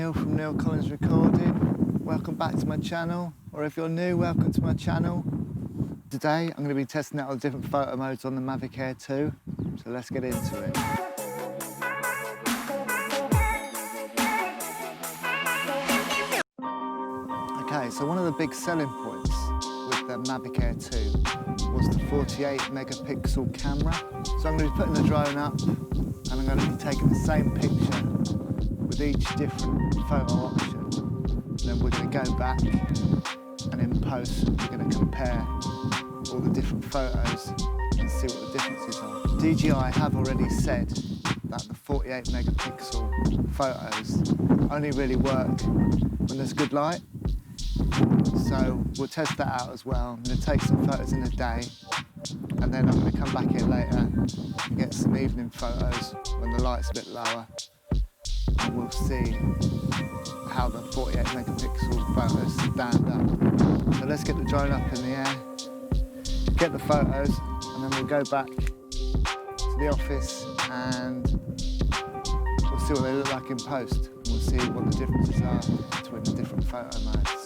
Neil from Neil Collins Recording. Welcome back to my channel, or if you're new, welcome to my channel. Today I'm going to be testing out all the different photo modes on the Mavic Air 2, so let's get into it. Okay, so one of the big selling points with the Mavic Air 2 was the 48 megapixel camera. So I'm going to be putting the drone up and I'm going to be taking the same picture with each different photo option. And then we're going to go back and in post we're going to compare all the different photos and see what the differences are. DJI have already said that the 48 megapixel photos only really work when there's good light. So we'll test that out as well. I'm going to take some photos in the day and then I'm going to come back here later and get some evening photos when the light's a bit lower. And we'll see how the 48 megapixel photos stand up. So let's get the drone up in the air, get the photos, and then we'll go back to the office and we'll see what they look like in post. And we'll see what the differences are between the different photo modes.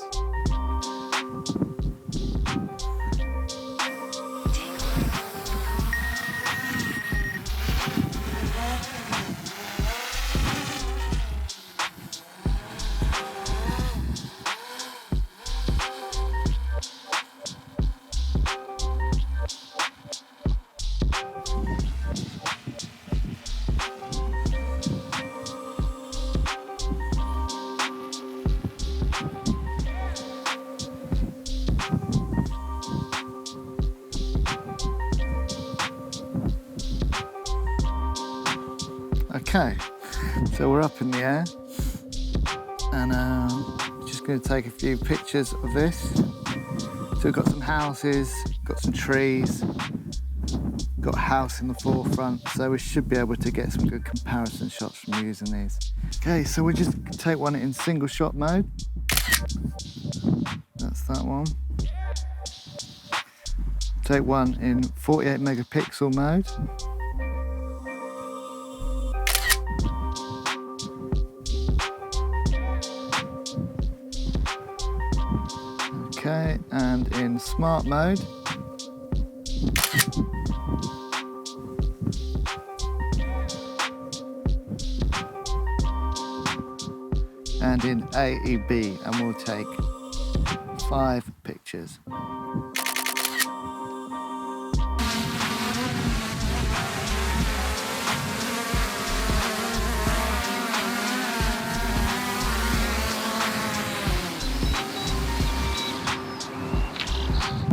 Okay, so we're up in the air and just going to take a few pictures of this. So we've got some houses, got some trees, got a house in the forefront, so we should be able to get some good comparison shots from using these. Okay, so we just take one in single shot mode. That's that one. Take one in 48 megapixel mode. Okay, and in smart mode. And in AEB, and we'll take 5 pictures.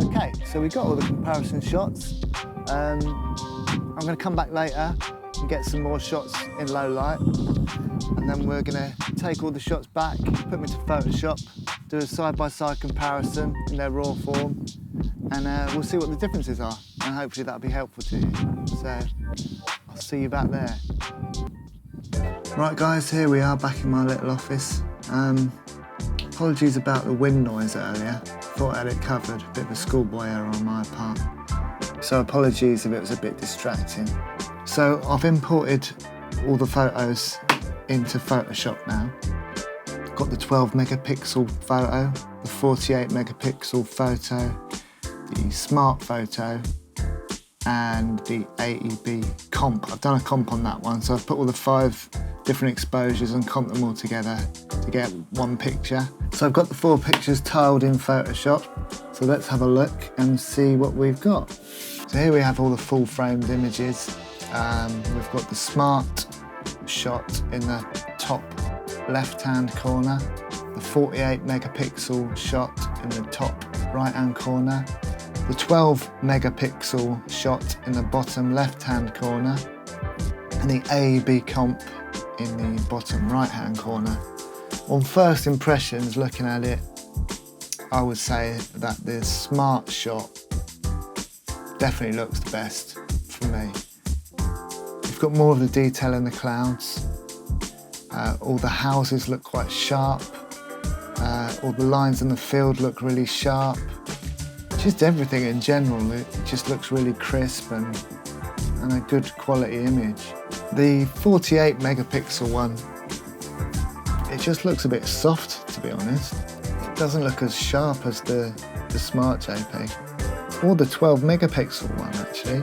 Okay, so we got all the comparison shots. I'm going to come back later and get some more shots in low light, and then we're going to take all the shots back, put them into Photoshop, do a side-by-side comparison in their raw form, and we'll see what the differences are, and hopefully that'll be helpful to you. So I'll see you back there. Right guys, here we are back in my little office. Apologies about the wind noise earlier. Thought I had it covered, a bit of a schoolboy error on my part. So apologies if it was a bit distracting. So I've imported all the photos into Photoshop now. Got the 12 megapixel photo, the 48 megapixel photo, the smart photo, and the AEB comp. I've done a comp on that one, so I've put all the 5 different exposures and comped them all together to get one picture. So I've got the 4 pictures tiled in Photoshop, so let's have a look and see what we've got. So here we have all the full framed images. We've got the smart shot in the top left hand corner, the 48 megapixel shot in the top right hand corner, the 12 megapixel shot in the bottom left hand corner, and the AEB comp in the bottom right hand corner. On first impressions, looking at it, I would say that the smart shot definitely looks the best for me. You've got more of the detail in the clouds. All the houses look quite sharp. All the lines in the field look really sharp. Just everything in general, it just looks really crisp and a good quality image. The 48 megapixel one it just looks a bit soft, to be honest. It doesn't look as sharp as the Smart JPEG, or the 12 megapixel one actually.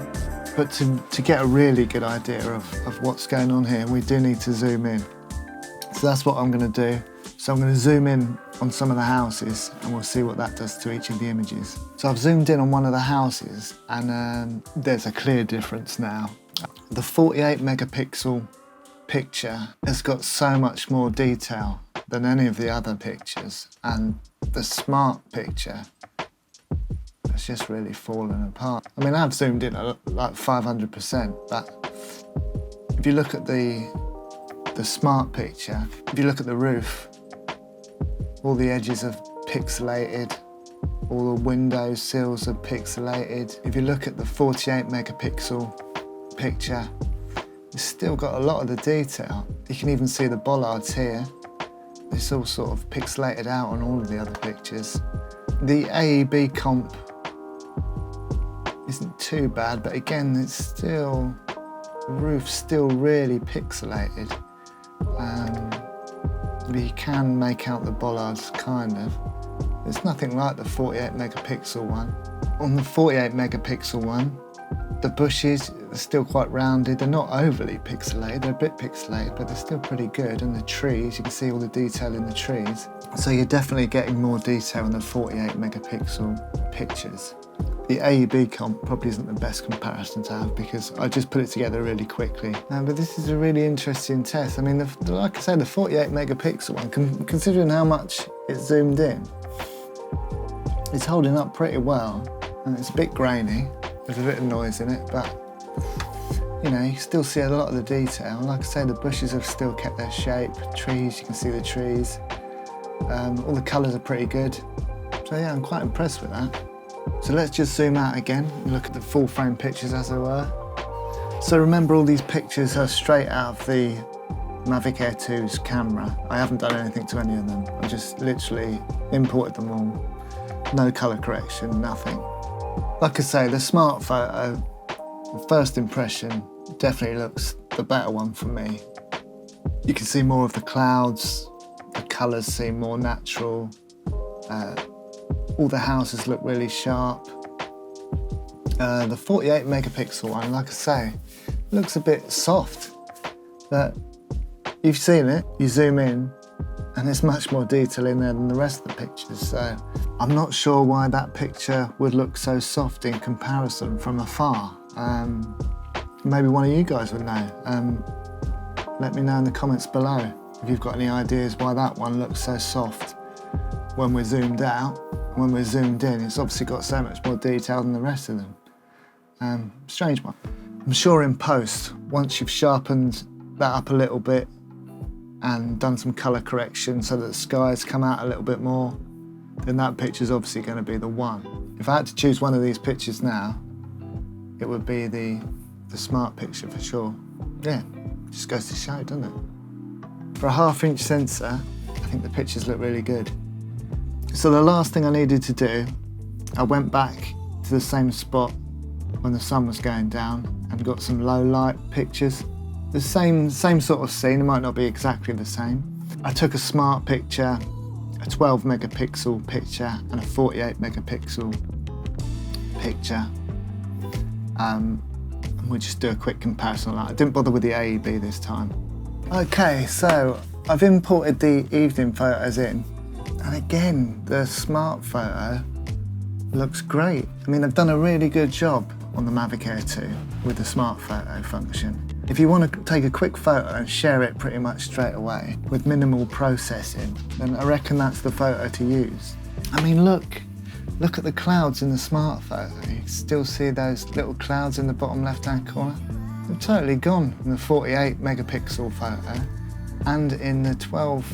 But to get a really good idea of what's going on here, we do need to zoom in. So that's what I'm going to do. So I'm going to zoom in on some of the houses and we'll see what that does to each of the images. So I've zoomed in on one of the houses and there's a clear difference now. The 48 megapixel picture has got so much more detail than any of the other pictures, and the Smart picture has just really fallen apart. I mean, I've zoomed in at like 500%, but if you look at the Smart picture, if you look at the roof, all the edges are pixelated, all the window sills are pixelated. If you look at the 48 megapixel picture, it's still got a lot of the detail. You can even see the bollards here. It's all sort of pixelated out on all of the other pictures. The AEB comp isn't too bad, but again, it's still, the roof's still really pixelated. But you can make out the bollards, kind of. It's nothing like the 48 megapixel one. On the 48 megapixel one, the bushes are still quite rounded. They're not overly pixelated, they're a bit pixelated, but they're still pretty good. And the trees, you can see all the detail in the trees. So you're definitely getting more detail in the 48 megapixel pictures. The AEB comp probably isn't the best comparison to have because I just put it together really quickly. But this is a really interesting test. I mean, like I said, the 48 megapixel one, considering how much it's zoomed in, it's holding up pretty well. And it's a bit grainy, there's a bit of noise in it, but you know, you still see a lot of the detail. Like I say, the bushes have still kept their shape. Trees, you can see the trees. All the colours are pretty good. So yeah, I'm quite impressed with that. So let's just zoom out again and look at the full frame pictures as it were. So remember, all these pictures are straight out of the Mavic Air 2's camera. I haven't done anything to any of them. I just literally imported them all. No colour correction, nothing. Like I say, the Smart photo, the first impression, definitely looks the better one for me. You can see more of the clouds, the colours seem more natural. All the houses look really sharp. The 48 megapixel one, like I say, looks a bit soft, but you've seen it, you zoom in, and there's much more detail in there than the rest of the pictures, so I'm not sure why that picture would look so soft in comparison from afar. Maybe one of you guys would know. Let me know in the comments below if you've got any ideas why that one looks so soft when we're zoomed out. When we're zoomed in, it's obviously got so much more detail than the rest of them. Strange one. I'm sure in post, once you've sharpened that up a little bit and done some colour correction so that the skies come out a little bit more, then that picture's obviously going to be the one. If I had to choose one of these pictures now, it would be the Smart picture for sure. Yeah, just goes to show, doesn't it? For a 1/2 inch sensor, I think the pictures look really good. So the last thing I needed to do, I went back to the same spot when the sun was going down and got some low light pictures. The same sort of scene, it might not be exactly the same. I took a Smart picture, a 12 megapixel picture and a 48 megapixel picture. And we'll just do a quick comparison on that. I didn't bother with the AEB this time. Okay, so I've imported the evening photos in. And again, the Smart photo looks great. I mean, they've done a really good job on the Mavic Air 2 with the Smart photo function. If you want to take a quick photo and share it pretty much straight away with minimal processing, then I reckon that's the photo to use. I mean, look at the clouds in the Smart photo. You can still see those little clouds in the bottom left-hand corner. They're totally gone in the 48 megapixel photo and in the 12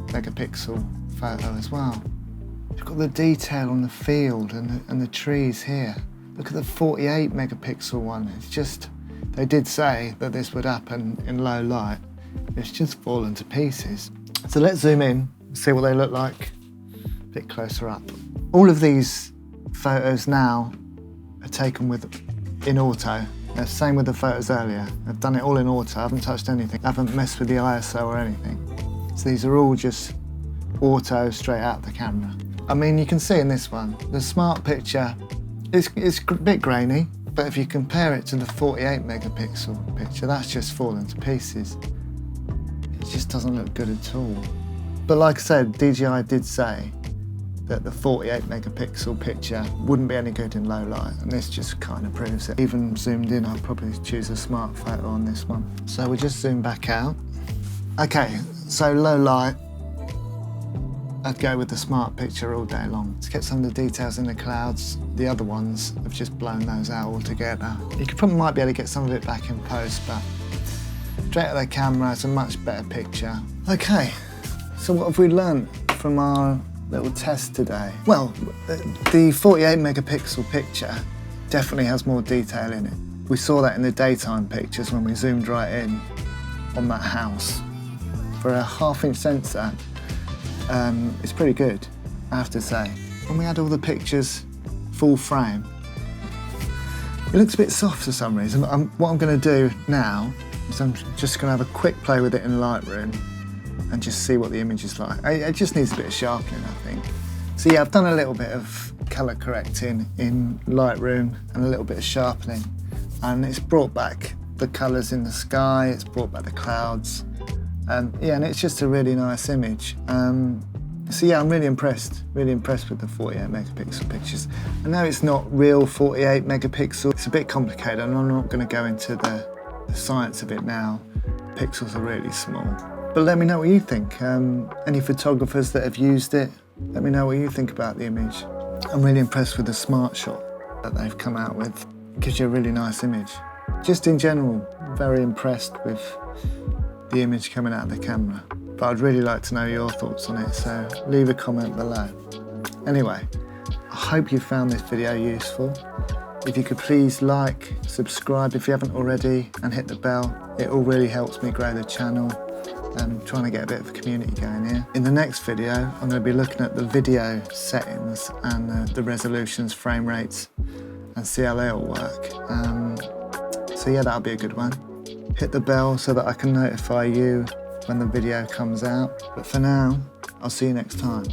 megapixel photo as well. You've got the detail on the field and the trees here. Look at the 48 megapixel one. It's just, they did say that this would happen in low light. It's just fallen to pieces. So let's zoom in and see what they look like a bit closer up. All of these photos now are taken in auto. Same with the photos earlier. I've done it all in auto. I haven't touched anything. I haven't messed with the ISO or anything. So these are all just auto straight out the camera. I mean, you can see in this one, the Smart Picture, it's a bit grainy, but if you compare it to the 48 megapixel picture, that's just fallen to pieces. It just doesn't look good at all. But like I said, DJI did say that the 48 megapixel picture wouldn't be any good in low light, and this just kind of proves it. Even zoomed in, I'd probably choose a Smart Photo on this one. So we just zoom back out. Okay, so low light, I'd go with the Smart Picture all day long. To get some of the details in the clouds, the other ones have just blown those out altogether. You could probably might be able to get some of it back in post, but straight at the camera, it's a much better picture. Okay, so what have we learned from our little test today? Well, the 48 megapixel picture definitely has more detail in it. We saw that in the daytime pictures when we zoomed right in on that house. For a 1/2-inch sensor, it's pretty good, I have to say. When we had all the pictures full frame, it looks a bit soft for some reason. What I'm going to do now is I'm just going to have a quick play with it in Lightroom and just see what the image is like. It just needs a bit of sharpening, I think. So yeah, I've done a little bit of colour correcting in Lightroom and a little bit of sharpening, and it's brought back the colours in the sky, it's brought back the clouds, yeah, and it's just a really nice image. So yeah, I'm really impressed with the 48 megapixel pictures. I know it's not real 48 megapixel, it's a bit complicated, and I'm not going to go into the science of it now. Pixels are really small. But let me know what you think. Any photographers that have used it, let me know what you think about the image. I'm really impressed with the Smart Shot that they've come out with. It gives you a really nice image. Just in general, very impressed with the image coming out of the camera. But I'd really like to know your thoughts on it, so leave a comment below. Anyway, I hope you found this video useful. If you could please like, subscribe if you haven't already, and hit the bell. It all really helps me grow the channel. I'm trying to get a bit of a community going here. In the next video, I'm going to be looking at the video settings and the resolutions, frame rates, and see how they all work. So yeah, that'll be a good one. Hit the bell so that I can notify you when the video comes out. But for now, I'll see you next time.